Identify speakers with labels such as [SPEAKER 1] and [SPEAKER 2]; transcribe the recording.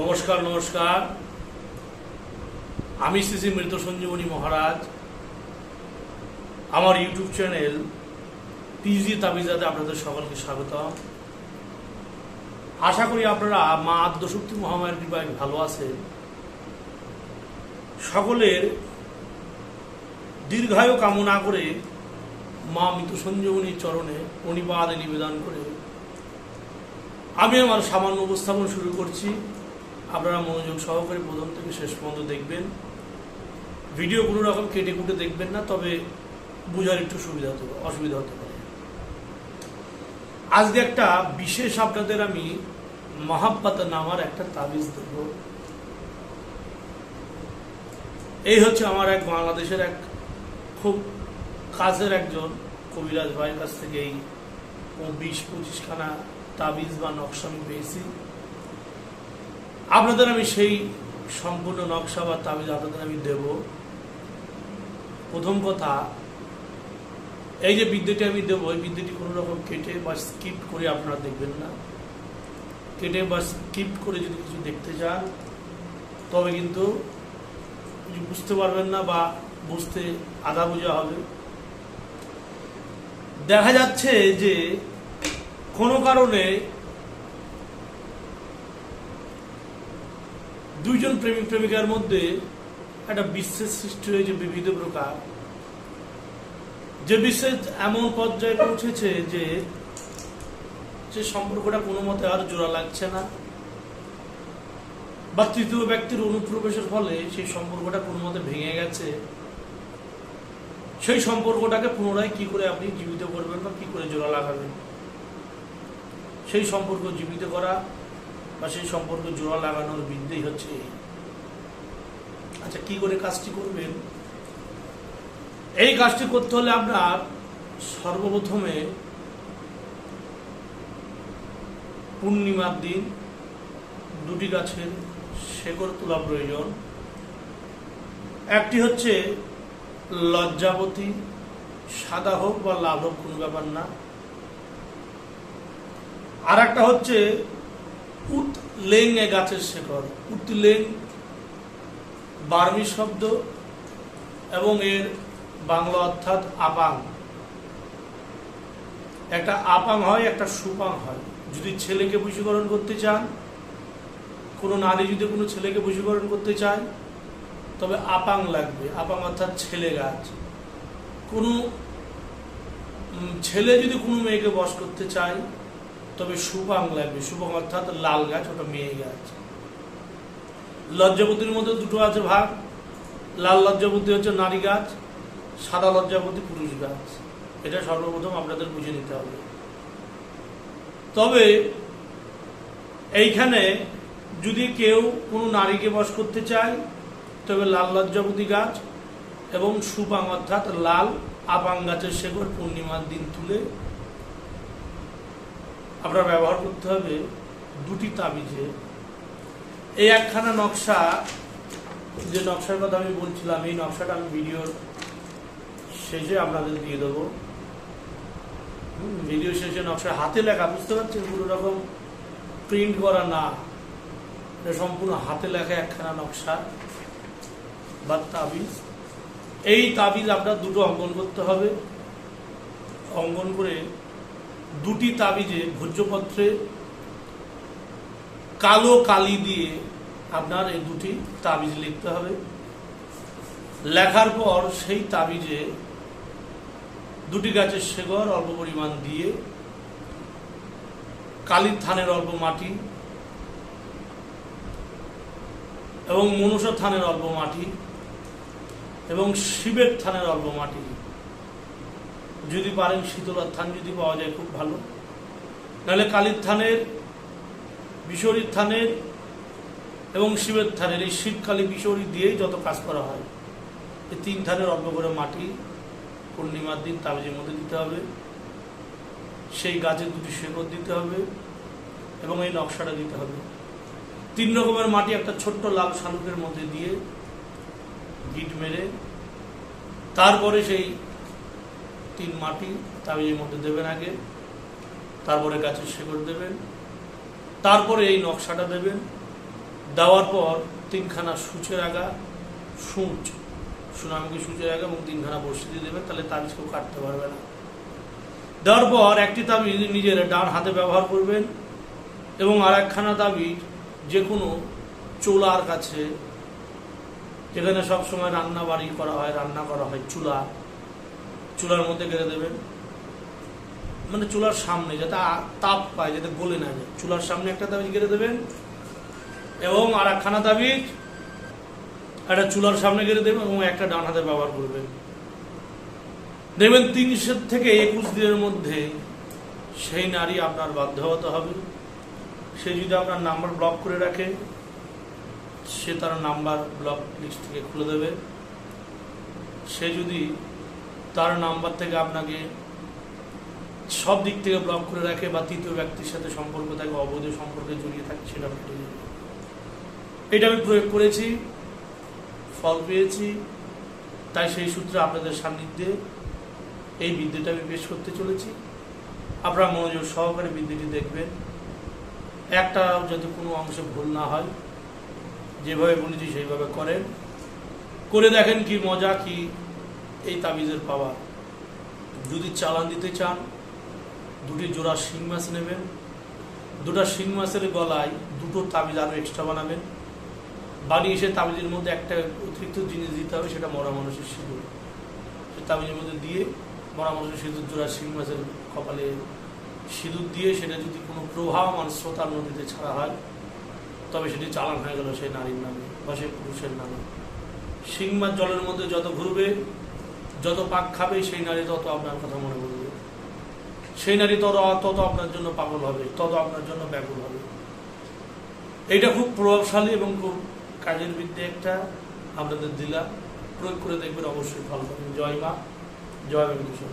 [SPEAKER 1] নমস্কার নমস্কার আমি শ্রী মৃত সঞ্জীবনী মহারাজ আমার ইউটিউব চ্যানেল পিজি তাবিজাতে আপনাদের সকলকে স্বাগত। আশা করি আপনারা মা আদ্যশক্তি মহামায়ের কৃপায় ভালো আছেন। সকলের দীর্ঘায়ু কামনা করে মা মৃত সঞ্জীবনীর চরণে প্রণিপাত নিবেদন করে আমি আমার সামান্য উপস্থাপন শুরু করছি। আপনারা মনোযোগ সহকারে প্রথম থেকে শেষ পর্যন্ত দেখবেন। ভিডিও কোনো রকম কেটে কুটে দেখবেন না, তবে বোঝার একটু অসুবিধা হতে পারে। আজকে একটা বিশেষ আপনাদের আমি মহাব্বত নামার একটা তাবিজ দেব। এই হচ্ছে আমার এক বাংলাদেশের এক খুব কাছের একজন কবিরাজ ভাইয়ের কাছ থেকে এই 20-25 খানা তাবিজ বা নকশা আমি পেয়েছি। আপনাদের আমি সেই সম্পূর্ণ নকশা বা তাবিজ আপনাদের আমি দেব। প্রথম কথা, এই যে বিদ্যাটি আমি দেবো, এই বিদ্যাটি কোনো রকম কেটে বা স্কিপ করে আপনারা দেখবেন না। কেটে বা স্কিপ করে যদি কিছু দেখতে চান তবে কিন্তু কিছু বুঝতে পারবেন না বা বুঝতে আধা বোঝা হবে। দেখা যাচ্ছে যে কোনো কারণে দুইজন প্রেমিক প্রেমিকার মধ্যে একটা বিচ্ছেদ সৃষ্টি হয়েছে বিবিধ প্রকার। যে বিচ্ছেদ এমন পর্যায়ে পৌঁছেছে যে সম্পর্কটা কোনো মতে আর জোড়া লাগছে না, বা তৃতীয় ব্যক্তির অনুপ্রবেশের ফলে সেই সম্পর্কটা কোনো মতে ভেঙে গেছে। সেই সম্পর্কটাকে পুনরায় কি করে আপনি জীবিত করবেন বা কি করে জোড়া লাগাবেন, সেই সম্পর্ক জীবিত করা বা সেই সম্পর্ক জোড়া লাগানোর বিদ্যেই হচ্ছে। আচ্ছা, কি করে কাজটি করবেন? এই কাজটি করতে হলে আপনার সর্বপ্রথমে পূর্ণিমার দিন দুটি গাছের শেকড় তোলা প্রয়োজন। একটি হচ্ছে লজ্জাবতী, সাদা হোক বা লাল হোক কোনো ব্যাপার না। আর একটা হচ্ছে উতলেং গাছের শেকড়। উতলেং বার্মি শব্দ এবং এর বাংলা অর্থাৎ আপাং। একটা আপাং হয়, একটা সুপাং হয়। যদি ছেলেকে বশীকরণ করতে চান, কোনো নারী যদি কোনো ছেলেকে বশীকরণ করতে চায় তবে আপাং লাগবে। আপাং অর্থাৎ ছেলে গাছ। কোনো ছেলে যদি কোনো মেয়েকে বশ করতে চায় তবে সুপাং লাগবে। সুপাং অর্থাৎ লাল গাছ, ওটা মেয়ে গাছ। লজ্জাবতীর মধ্যে দুটো আছে ভাগ। লাল লজ্জাবতী হচ্ছে নারী গাছ, সাদা লজ্জাবতী পুরুষ গাছ। এটা সর্বপ্রথম আপনাদের বুঝে নিতে হবে। তবে এইখানে যদি কেউ কোনো নারীকে বশ করতে চায় তবে লাল লজ্জাবতী গাছ এবং সুপাং অর্থাৎ লাল আপাং গাছের শেকড় পূর্ণিমার দিন তুলে আপনার ব্যবহার করতে হবে দুটি তাবিজে। এই একখানা নকশা, যে নকশার কথা আমি বলছিলাম, এই নকশাটা আমি ভিডিওর শেষে আপনাদের দিয়ে দেবো। ভিডিও শেষে নকশা হাতে লেখা, বুঝতে পারছেন? কোনো রকম প্রিন্ট করা না, এটা সম্পূর্ণ হাতে লেখা একখানা নকশা বা তাবিজ। এই তাবিজ আপনার দুটো অঙ্কন করতে হবে। অঙ্কন করে দুটি তাবিজে ভোজ্যপত্রে কালো কালি দিয়ে আপনার এই দুটি তাবিজ লিখতে হবে। লেখার পর সেই তাবিজে দুটি গাছের শেকড় অল্প পরিমাণ দিয়ে কালীর থানের অল্প মাটি এবং মনসা থানের অল্প মাটি এবং শিবের থানের অল্প মাটি, যদি পারেন শীতলার থান যদি পাওয়া যায় খুব ভালো, নাহলে কালীর থানের, বিশরীর থানের এবং শিবের থানের, এই শিব কালী বিশরী দিয়েই যত কাজ করা হয়। এই তিন থানের অল্প করে মাটি পূর্ণিমার দিন তাবিজের মধ্যে দিতে হবে। সেই গাছের দুটি শেকড় দিতে হবে এবং এই নকশাটা দিতে হবে। 3 রকমের মাটি একটা ছোট্ট লাল শালুকের মধ্যে দিয়ে গিট মেরে তারপরে সেই 3 মাটি তাবিজের মধ্যে দেবেন আগে, তারপরে গাছের শেকড় দেবেন, তারপরে এই নকশাটা দেবেন। দেওয়ার পর 3খানা সূচের আগা, সূচ সোনামুখী সূচের আগা এবং 3খানা বর্ষি দিয়ে দেবেন, তাহলে তাবিজ কেউ কাটতে পারবে না। দেওয়ার পর একটি তাবিজ নিজের ডান হাতে ব্যবহার করবেন এবং আর একখানা তাবিজ যে কোনো চুলার কাছে, যেখানে সবসময় রান্না করা হয় চুলার মধ্যে গেড়ে দেবেন, মানে চুলার সামনে, যাতে তাপ পায়, যাতে গলে না যায়। চুলার সামনে একটা তাবিজ গেড়ে দেবেন এবং আর একখানা তাবিজ একটা চুলার সামনে গেড়ে দেবেন এবং একটা ডান হাতে ব্যবহার করবেন। দেখবেন 3 থেকে 21 দিনের মধ্যে সেই নারী আপনার বাধ্য হতে হবে। সে যদি আপনার নাম্বার ব্লক করে রাখে, সে তার নাম্বার ব্লক লিস্ট থেকে খুলে দেবে। সে যদি তার নাম্বার থেকে আপনাকে সব দিক থেকে ব্লক করে রাখে বা তৃতীয় ব্যক্তির সাথে সম্পর্ক থাকে, অবৈধ সম্পর্কে জড়িয়ে থাকে, সেটা কেটে যাবে। এটা আমি প্রয়োগ করেছি, ফল পেয়েছি, তাই সেই সূত্রে আপনাদের সান্নিধ্যে এই বিদ্যাটা আমি পেশ করতে চলেছি। আপনারা মনোযোগ সহকারে বিদ্যাটি দেখবেন, একটা যাতে কোনো অংশে ভুল না হয়। যেভাবে বলেছি সেইভাবে করেন, করে দেখেন কি মজা, কি এই তাবিজের পাওয়ার। যদি চালান দিতে চান, 2টি জোড়া শিং মাছ নেবেন, 2টা শিং মাছের গলায় 2টো তাবিজ আরও এক্সট্রা বানাবেন। বানিয়ে এসে তাবিজের মধ্যে একটা অতিরিক্ত জিনিস দিতে হবে, সেটা মরা মানুষের সিঁদুর। সে তাবিজের মধ্যে দিয়ে মরা মানুষের সিঁদুর, জোড়া শিং মাছের কপালে সিঁদুর দিয়ে, সেটা যদি কোনো প্রবাহমান স্রোতার নদীতে ছাড়া হয়, তবে সেটি চালান হয়ে গেল সেই নারীর নামে বা সেই পুরুষের নামে। শিং মাছ জলের মধ্যে যত ঘুরবে, যত পাক খাবে, সেই নারী তত আপনার কথা মনে পড়বে, সেই নারী তত আপনার জন্য পাগল হবে, তত আপনার জন্য ব্যাকুল হবে। এইটা খুব প্রভাবশালী এবং খুব কাজের বিদ্যা একটা আপনাদের দিলা, প্রয়োগ করে দেখবেন, অবশ্যই ফল পাবেন। জয় মা, জয় বিন্দু।